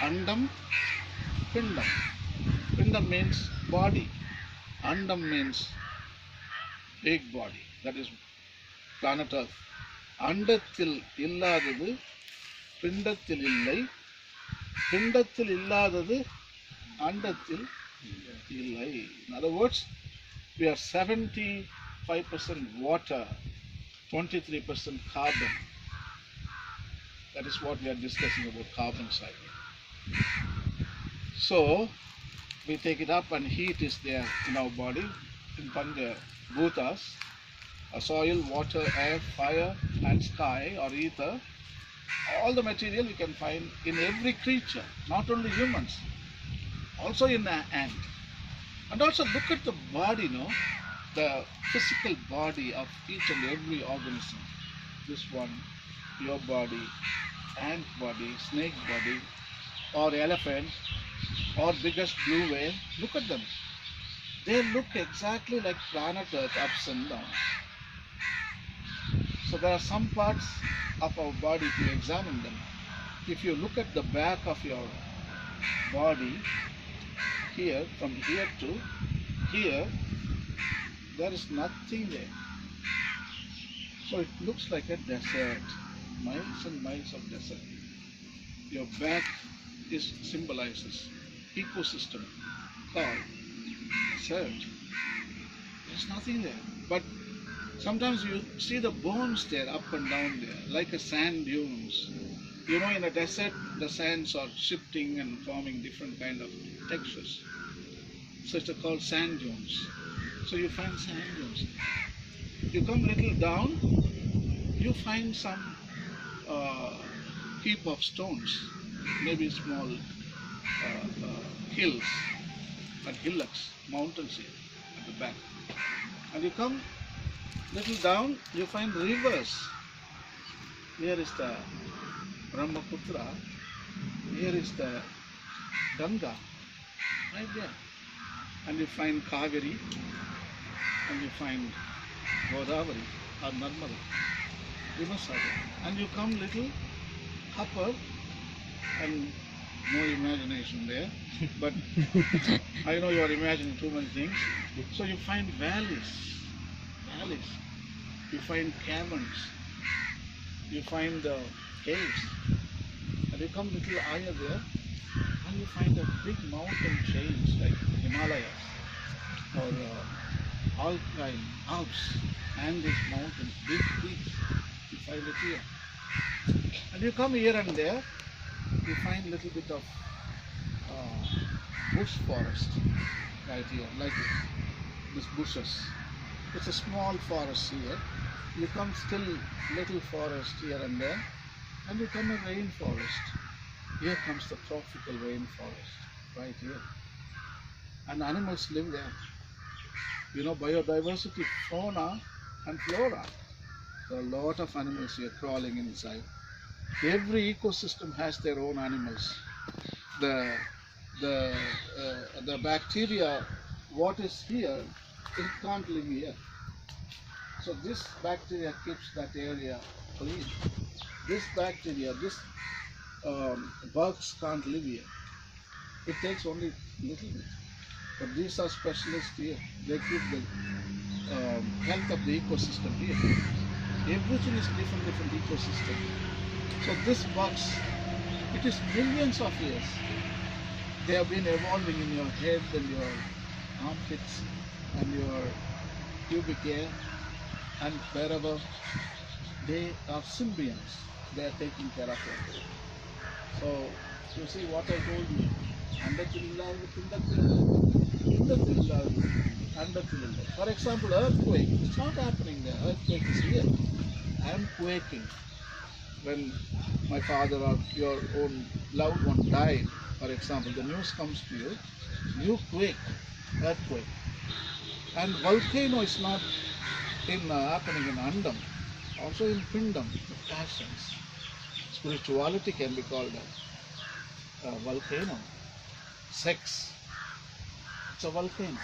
Andam, Pindam. Pindam means body. Andam means big body. That is planet Earth. அண்டத்தில் இல்லாதது பிண்டத்தில் இல்லை, பிண்டத்தில் இல்லாதது அண்டத்தில் இல்லை. In other words, we are 75% water, 23% carbon. That is what we are discussing about carbon cycle. So we take it up and heat is there in our body, in Panja Bhutas, soil, water, air, fire and sky or ether. All the material we can find in every creature, not only humans, also in an ant. And also look at the body, the physical body of each and every organism. This one, your body, ant body, snake body, or elephant, or biggest blue whale. Look at them. They look exactly like planet Earth, ups and downs. So there are some parts of our body, if you examine them, if you look at the back of your body, here, from here to here, there is nothing there. So it looks like a desert, miles and miles of desert. Your back symbolizes ecosystem called desert. There's nothing there. But sometimes you see the bones there, up and down there, like a sand dunes. In a desert, the sands are shifting and forming different kind of textures. So it's called sand dunes. So you find sand dunes. You come little down, you find some heap of stones, maybe small hills and hillocks, mountains here at the back. And you come little down, you find rivers. Here is the Brahmaputra, here is the Ganga, right there. And you find Kaveri, and you find Godavari or Narmada, rivers are there. And you come little upper, and no imagination there, but I know you are imagining too many things. So you find valleys, you find caverns, you find caves, and you come little higher there, and you find a big mountain chains like Himalayas or Alpine Alps, and these mountains, big peaks, you find it here. And you come here and there, you find little bit of bush forest right here, like this bushes. It's a small forest here. You come still little forest here and there, and you come a rainforest. Here comes the tropical rainforest, right here. And animals live there. Biodiversity, fauna and flora. There are a lot of animals here crawling inside. Every ecosystem has their own animals. The bacteria, what is here, it can't live here. So this bacteria keeps that area clean. This bacteria, bugs can't live here. It takes only little bit. But these are specialists here. They keep the health of the ecosystem here. Everything is different ecosystem. So this bugs, it is millions of years. They have been evolving in your head and your armpits and your pubic hair and wherever. They are symbionts. They are taking care of it. So you see what I told you. For example, earthquake. It's not happening there. Earthquake is here. I am quaking. When my father or your own loved one died, for example, the news comes to you, you quake, earthquake. And volcano is not happening in Andam, also in Pindam, the passions. Spirituality can be called a volcano. Sex, it's a volcano.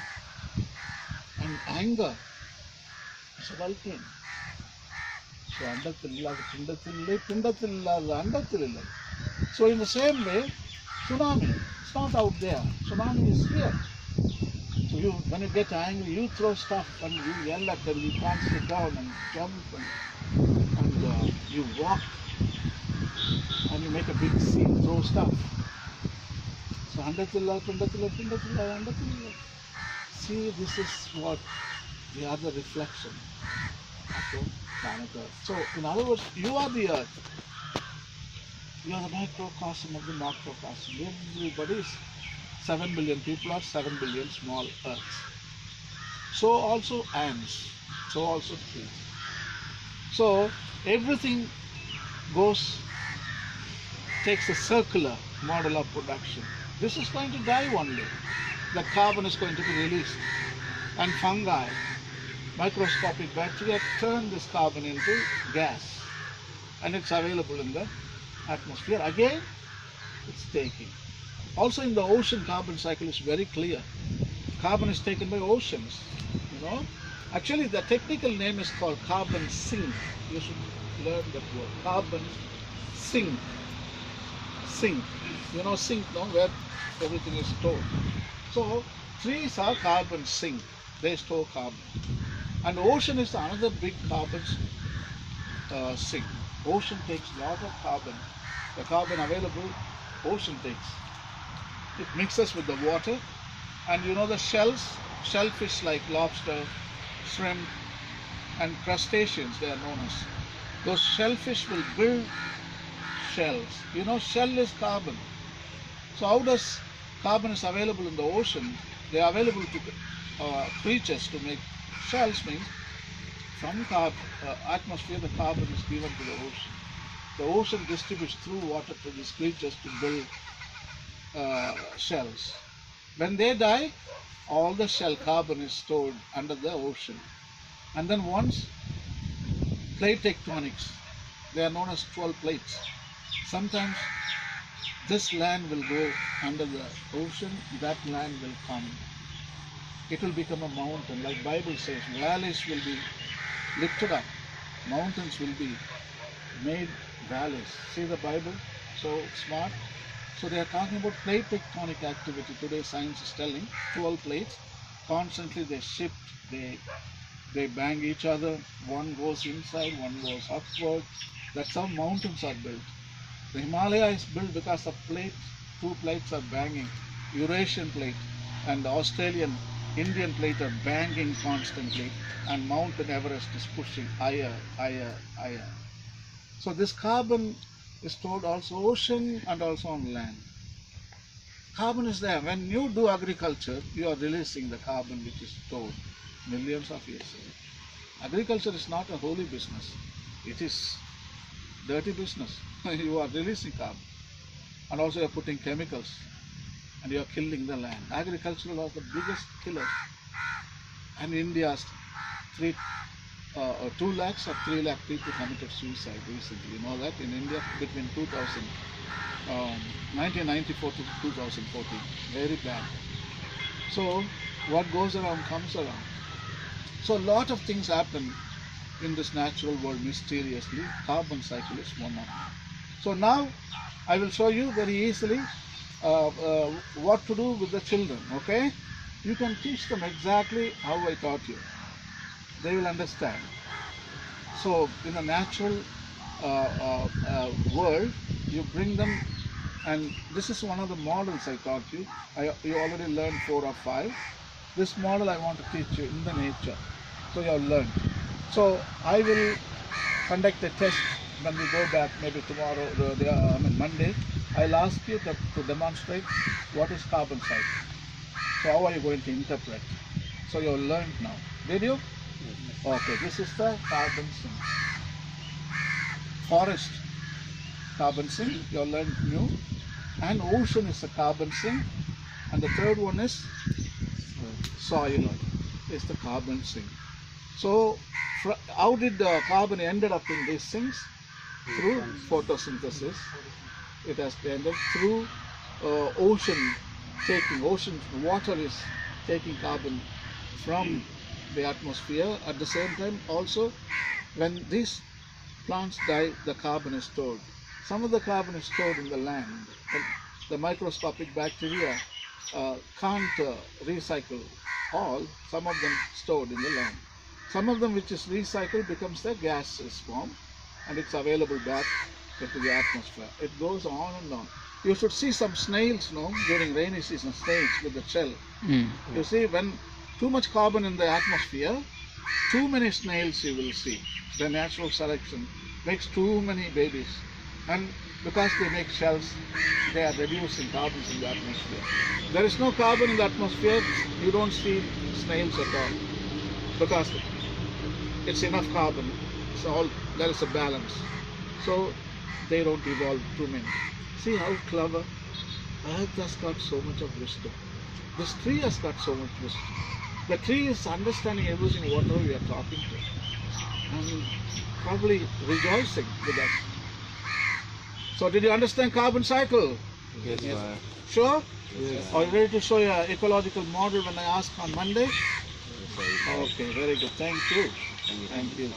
And anger, it's a volcano. So in the same way, Tsunami, it's not out there. Tsunami is here. So when you get angry, you throw stuff and you yell at them. You can't sit down and jump and you walk and you make a big scene, throw stuff. So see, this is what the other reflection of the planet Earth. So in other words, you are the Earth. You are the microcosm of the macrocosm. Everybody is 7 billion people are 7 billion small Earths. So also ants. So also trees. So everything takes a circular model of production. This is going to die one day. The carbon is going to be released. And fungi, microscopic bacteria, turn this carbon into gas. And it's available in the atmosphere. Again, it's taking. Also in the ocean, carbon cycle is very clear. Carbon is taken by oceans. Actually, the technical name is called carbon sink. You should learn that word. Carbon sink. Sink. Sink, where everything is stored. So trees are carbon sink. They store carbon. And ocean is another big carbon sink. Ocean takes a lot of carbon. The carbon available, ocean takes. It mixes with the water. And the shellfish like lobster, shrimp, and crustaceans, they are known as. Those shellfish will build shells. Shell is carbon. So how does carbon is available in the ocean? They are available to creatures to make shells. Means from atmosphere, the carbon is given to the ocean. The ocean distributes through water to these creatures to build shells. When they die, all the shell carbon is stored under the ocean. And then once plate tectonics, they are known as 12 plates. Sometimes this land will go under the ocean, that land will come. It will become a mountain. Like Bible says, valleys will be lifted up, mountains will be made valleys. See the Bible? So smart. So they are talking about plate tectonic activity. Today science is telling 12 plates. Constantly they shift, they bang each other. One goes inside, one goes upward. That's how mountains are built. The Himalaya is built because of plates. Two plates are banging. Eurasian plate and the Australian Indian plate are banging constantly, and Mountain Everest is pushing higher, higher, higher. So this carbon is stored also ocean and also on land. Carbon is there. When you do agriculture, you are releasing the carbon which is stored millions of years ago. Agriculture is not a holy business. It is dirty business. You are releasing carbon. And also you are putting chemicals and you are killing the land. Agriculture are the biggest killers. And India's 2 lakhs or 3 lakh people committed suicide recently. You know that in India between 1994 to 2014. Very bad. So what goes around comes around. So a lot of things happen in this natural world mysteriously. Carbon cycle is one of them. So now I will show you very easily what to do with the children. Okay, you can teach them exactly how I taught you. They will understand. So in the natural world, you bring them, and this is one of the models I taught you. You already learned 4 or 5. This model I want to teach you in the nature. So you have learned. So I will conduct a test when we go back, maybe tomorrow, Monday. I'll ask you to demonstrate what is carbon cycle. So how are you going to interpret? So you have learned now. Did you? Okay, this is the carbon sink. Forest, carbon sink, you have learned new. And ocean is a carbon sink. And the third one is soil, is the carbon sink. So how did the carbon ended up in these sinks? Through photosynthesis. It has ended through ocean water is taking carbon from the atmosphere. At the same time also, when these plants die, the carbon is stored. Some of the carbon is stored in the land. the microscopic bacteria can't recycle all. Some of them stored in the land. Some of them which is recycled becomes the gas is formed and it's available back into the atmosphere. It goes on and on. You should see some snails, during rainy season, snails with the shell. You see, when too much carbon in the atmosphere, too many snails you will see. The natural selection makes too many babies, and because they make shells, they are reducing carbon in the atmosphere. There is no carbon in the atmosphere, you don't see snails at all, because it's enough carbon. So there is a balance. So they don't evolve too many. See how clever. Earth has got so much of wisdom. This tree has got so much wisdom. The tree is understanding everything, whatever we are talking to, and probably rejoicing with us. So did you understand carbon cycle? Yes, Yes. sir. Sure? Yes. Are you ready to show your ecological model when I ask on Monday? Yes, sir. Okay, very good. Thank you. Thank you.